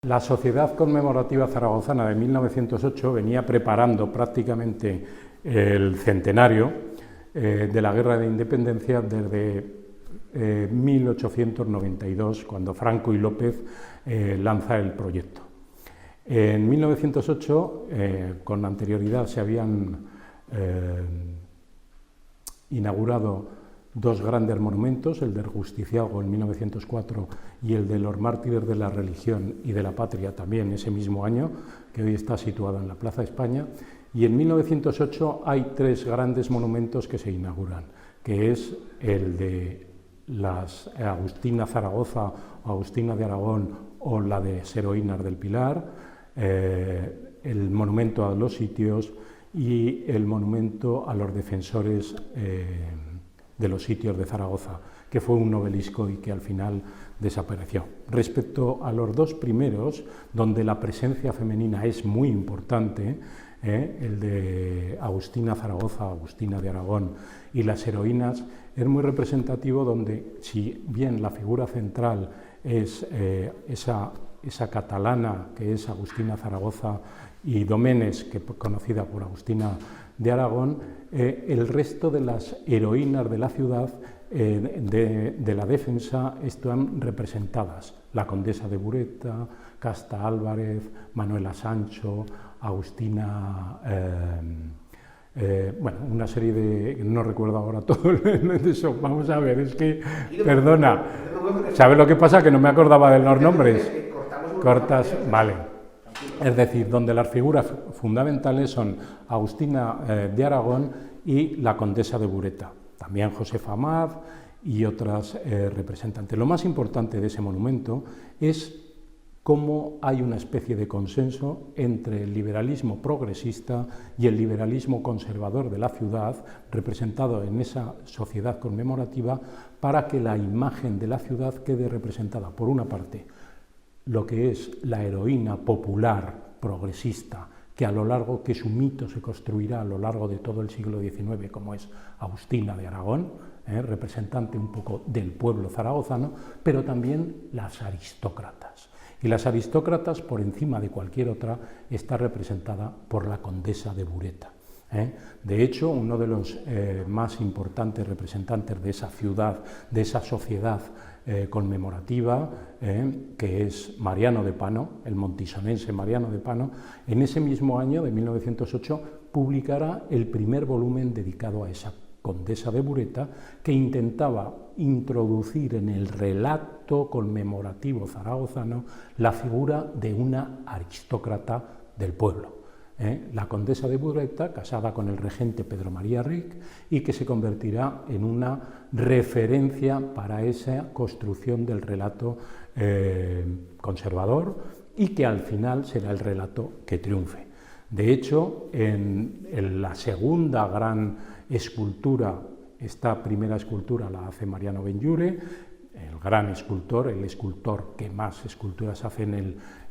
La Sociedad Conmemorativa Zaragozana de 1908 venía preparando prácticamente el centenario de la Guerra de Independencia desde 1892, cuando Franco y López lanza el proyecto. En 1908, con anterioridad, se habían inaugurado dos grandes monumentos, el del Justiciago en 1904 y el de los mártires de la religión y de la patria también ese mismo año, que hoy está situado en la Plaza España, y en 1908 hay tres grandes monumentos que se inauguran, que es el de las Agustina Zaragoza, Agustina de Aragón o la de Heroínas del Pilar, el monumento a los sitios y el monumento a los defensores de los sitios de Zaragoza, que fue un obelisco y que al final desapareció. Respecto a los dos primeros, donde la presencia femenina es muy importante, el de Agustina Zaragoza, Agustina de Aragón y las heroínas, es muy representativo, donde si bien la figura central es esa catalana que es Agustina Zaragoza y Doménez, que conocida por Agustina de Aragón, el resto de las heroínas de la ciudad de la defensa están representadas: la condesa de Bureta, Casta Álvarez, Manuela Sancho, Agustina, bueno, una serie de... no recuerdo ahora todo eso. Vamos a ver, es que, perdona, ¿sabes lo que pasa? Que no me acordaba de los nombres. Cortas, vale. Es decir, donde las figuras fundamentales son Agustina de Aragón y la condesa de Bureta, también Josefa Amad y otras representantes. Lo más importante de ese monumento es cómo hay una especie de consenso entre el liberalismo progresista y el liberalismo conservador de la ciudad, representado en esa sociedad conmemorativa, para que la imagen de la ciudad quede representada, por una parte, lo que es la heroína popular progresista, que su mito se construirá a lo largo de todo el siglo XIX, como es Agustina de Aragón, representante un poco del pueblo zaragozano, pero también las aristócratas. Y las aristócratas, por encima de cualquier otra, está representada por la condesa de Bureta. De hecho, uno de los más importantes representantes de esa ciudad, de esa sociedad conmemorativa, que es Mariano de Pano, el montisonense Mariano de Pano, en ese mismo año de 1908 publicará el primer volumen dedicado a esa condesa de Bureta, que intentaba introducir en el relato conmemorativo zaragozano la figura de una aristócrata del pueblo. La condesa de Bureta, casada con el regente Pedro María Ric, y que se convertirá en una referencia para esa construcción del relato conservador, y que al final será el relato que triunfe. De hecho, en la segunda gran escultura, esta primera escultura la hace Mariano Benlliure, el gran escultor, el escultor que más esculturas hace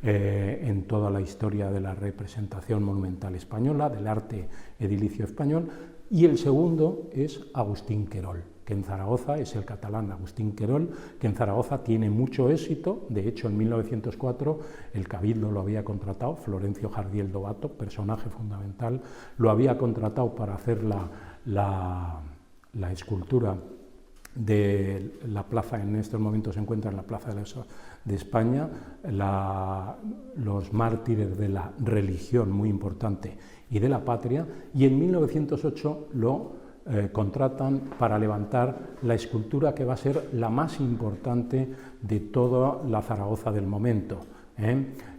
en toda la historia de la representación monumental española, del arte edilicio español, y el segundo es Agustín Querol, que en Zaragoza es el catalán Agustín Querol, que en Zaragoza tiene mucho éxito. De hecho, en 1904 el Cabildo lo había contratado, Florencio Jardiel Dovato, personaje fundamental, lo había contratado para hacer la escultura de la plaza. En estos momentos se encuentra en la Plaza de España, los mártires de la religión, muy importante, y de la patria, y en 1908 lo contratan para levantar la escultura que va a ser la más importante de toda la Zaragoza del momento.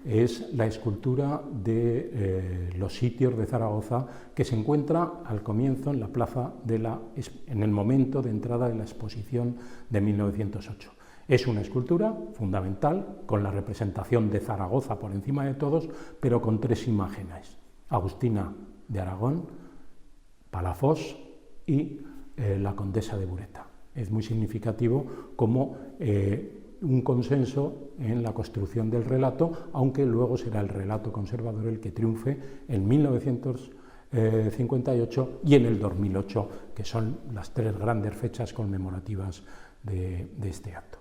Es la escultura de los sitios de Zaragoza, que se encuentra al comienzo en la plaza en el momento de entrada de la exposición de 1908. Es una escultura fundamental, con la representación de Zaragoza por encima de todos, pero con tres imágenes: Agustina de Aragón, Palafox y la condesa de Bureta. Es muy significativo como un consenso en la construcción del relato, aunque luego será el relato conservador el que triunfe en 1958 y en el 2008, que son las tres grandes fechas conmemorativas de este acto.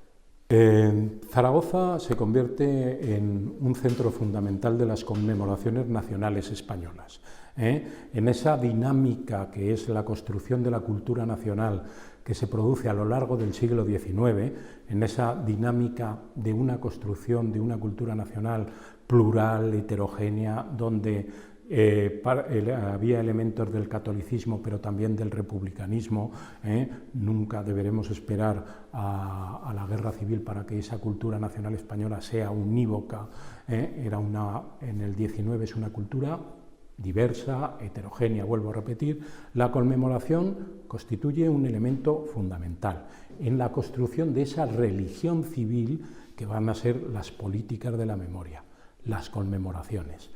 Zaragoza se convierte en un centro fundamental de las conmemoraciones nacionales españolas. En esa dinámica que es la construcción de la cultura nacional que se produce a lo largo del siglo XIX, en esa dinámica de una construcción de una cultura nacional plural, heterogénea, donde había elementos del catolicismo pero también del republicanismo. Nunca deberemos esperar a la guerra civil para que esa cultura nacional española sea unívoca. En el XIX es una cultura diversa, heterogénea, vuelvo a repetir. La conmemoración constituye un elemento fundamental en la construcción de esa religión civil que van a ser las políticas de la memoria, las conmemoraciones.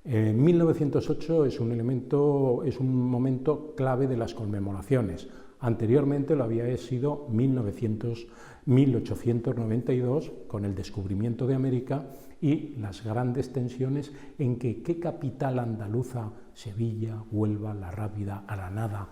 1908 es un momento clave de las conmemoraciones. Anteriormente lo había sido 1892 con el descubrimiento de América y las grandes tensiones en que qué capital andaluza, Sevilla, Huelva, La Rábida, Granada,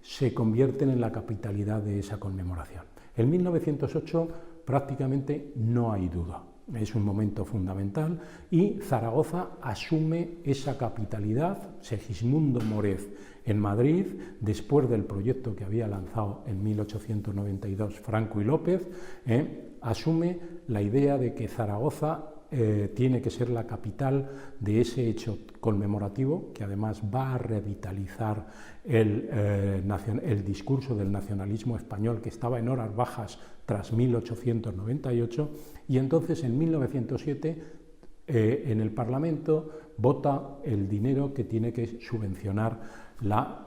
se convierten en la capitalidad de esa conmemoración. En 1908 prácticamente no hay duda. Es un momento fundamental y Zaragoza asume esa capitalidad. Segismundo Morez en Madrid, después del proyecto que había lanzado en 1892 Franco y López, asume la idea de que Zaragoza tiene que ser la capital de ese hecho conmemorativo que además va a revitalizar el discurso del nacionalismo español que estaba en horas bajas tras 1898, y entonces en 1907 en el Parlamento vota el dinero que tiene que subvencionar la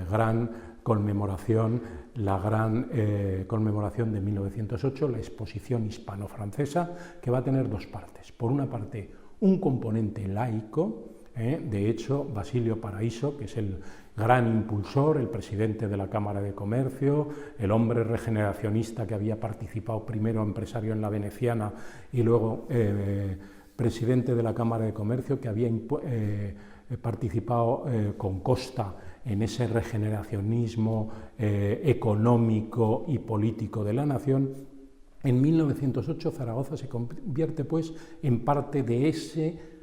gran conmemoración de 1908, la exposición hispano-francesa, que va a tener dos partes. Por una parte, un componente laico. De hecho, Basilio Paraíso, que es el gran impulsor, el presidente de la Cámara de Comercio, el hombre regeneracionista que había participado primero empresario en la Veneciana y luego presidente de la Cámara de Comercio, que había participado con Costa en ese regeneracionismo económico y político de la nación. En 1908 Zaragoza se convierte pues en parte de ese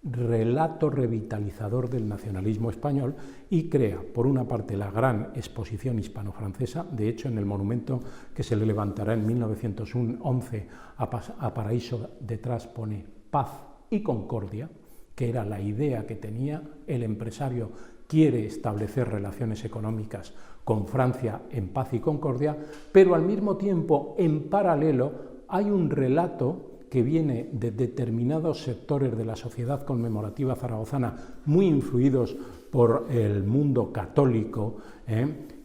relato revitalizador del nacionalismo español y crea, por una parte, la gran exposición hispano-francesa. De hecho, en el monumento que se le levantará en 1911 a Paraíso, detrás pone paz y concordia, que era la idea que tenía el empresario. Quiere establecer relaciones económicas con Francia en paz y concordia, pero al mismo tiempo, en paralelo, hay un relato que viene de determinados sectores de la sociedad conmemorativa zaragozana, muy influidos por el mundo católico,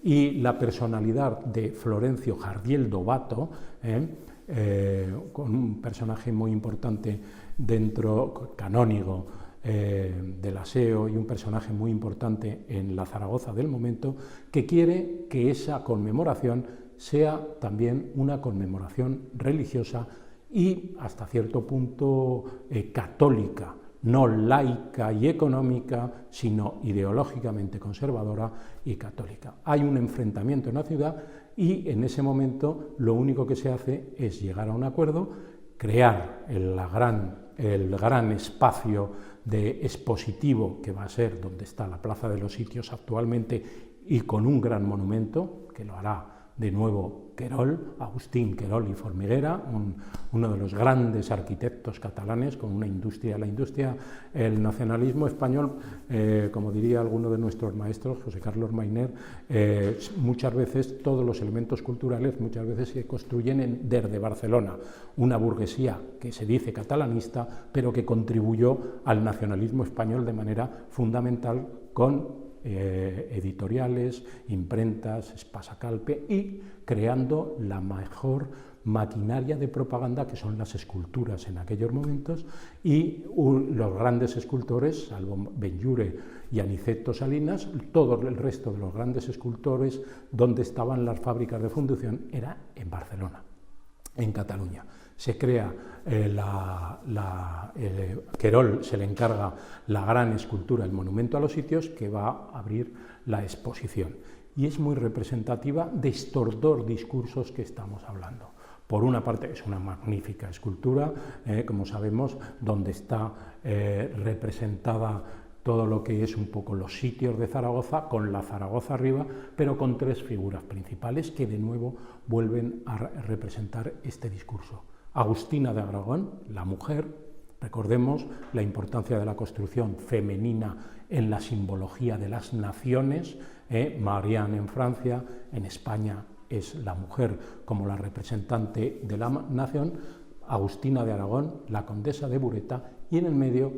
y la personalidad de Florencio Jardiel Dovato, con un personaje muy importante dentro, canónigo, del aseo, y un personaje muy importante en la Zaragoza del momento, que quiere que esa conmemoración sea también una conmemoración religiosa y hasta cierto punto católica, no laica y económica, sino ideológicamente conservadora y católica. Hay un enfrentamiento en la ciudad y en ese momento lo único que se hace es llegar a un acuerdo, crear el gran espacio de expositivo que va a ser donde está la Plaza de los Sitios actualmente, y con un gran monumento que lo hará de nuevo Querol, Agustín Querol y Formiguera, uno de los grandes arquitectos catalanes, con una industria, el nacionalismo español, como diría alguno de nuestros maestros, José Carlos Mainer, muchas veces todos los elementos culturales se construyen desde Barcelona, una burguesía que se dice catalanista, pero que contribuyó al nacionalismo español de manera fundamental con editoriales, imprentas, Espasacalpe, y creando la mejor maquinaria de propaganda, que son las esculturas en aquellos momentos, y los grandes escultores, salvo Benlliure y Aniceto Salinas, todo el resto de los grandes escultores, donde estaban las fábricas de fundición, era en Barcelona, en Cataluña. Se crea Querol se le encarga la gran escultura, el monumento a los Sitios, que va a abrir la exposición. Y es muy representativa de estos dos discursos que estamos hablando. Por una parte es una magnífica escultura, como sabemos, donde está representada todo lo que es un poco los sitios de Zaragoza, con la Zaragoza arriba, pero con tres figuras principales que de nuevo vuelven a representar este discurso. Agustina de Aragón, la mujer, recordemos la importancia de la construcción femenina en la simbología de las naciones, Marianne en Francia, en España es la mujer como la representante de la nación, Agustina de Aragón, la condesa de Bureta, y en el medio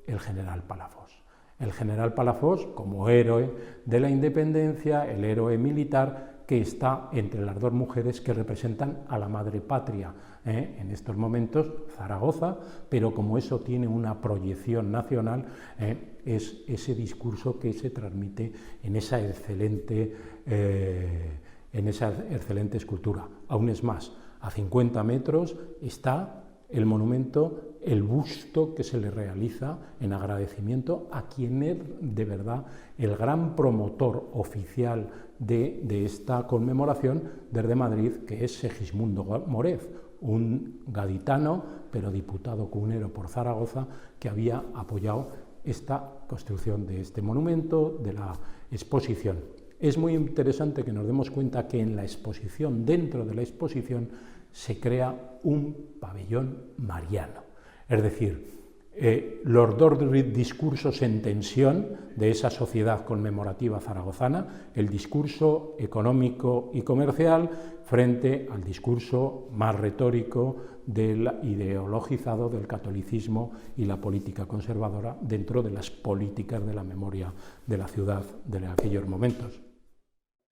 el general Palafox. El general Palafox como héroe de la independencia, el héroe militar que está entre las dos mujeres que representan a la madre patria, en estos momentos Zaragoza, pero como eso tiene una proyección nacional, es ese discurso que se transmite en esa excelente escultura. Aún es más, a 50 metros está el monumento, el busto que se le realiza en agradecimiento a quien es de verdad el gran promotor oficial de esta conmemoración desde Madrid, que es Segismundo Moret, un gaditano, pero diputado cunero por Zaragoza, que había apoyado esta construcción de este monumento, de la exposición. Es muy interesante que nos demos cuenta que en la exposición, dentro de la exposición, se crea un pabellón mariano. Es decir, los dos discursos en tensión de esa sociedad conmemorativa zaragozana, el discurso económico y comercial frente al discurso más retórico del ideologizado del catolicismo y la política conservadora dentro de las políticas de la memoria de la ciudad de aquellos momentos.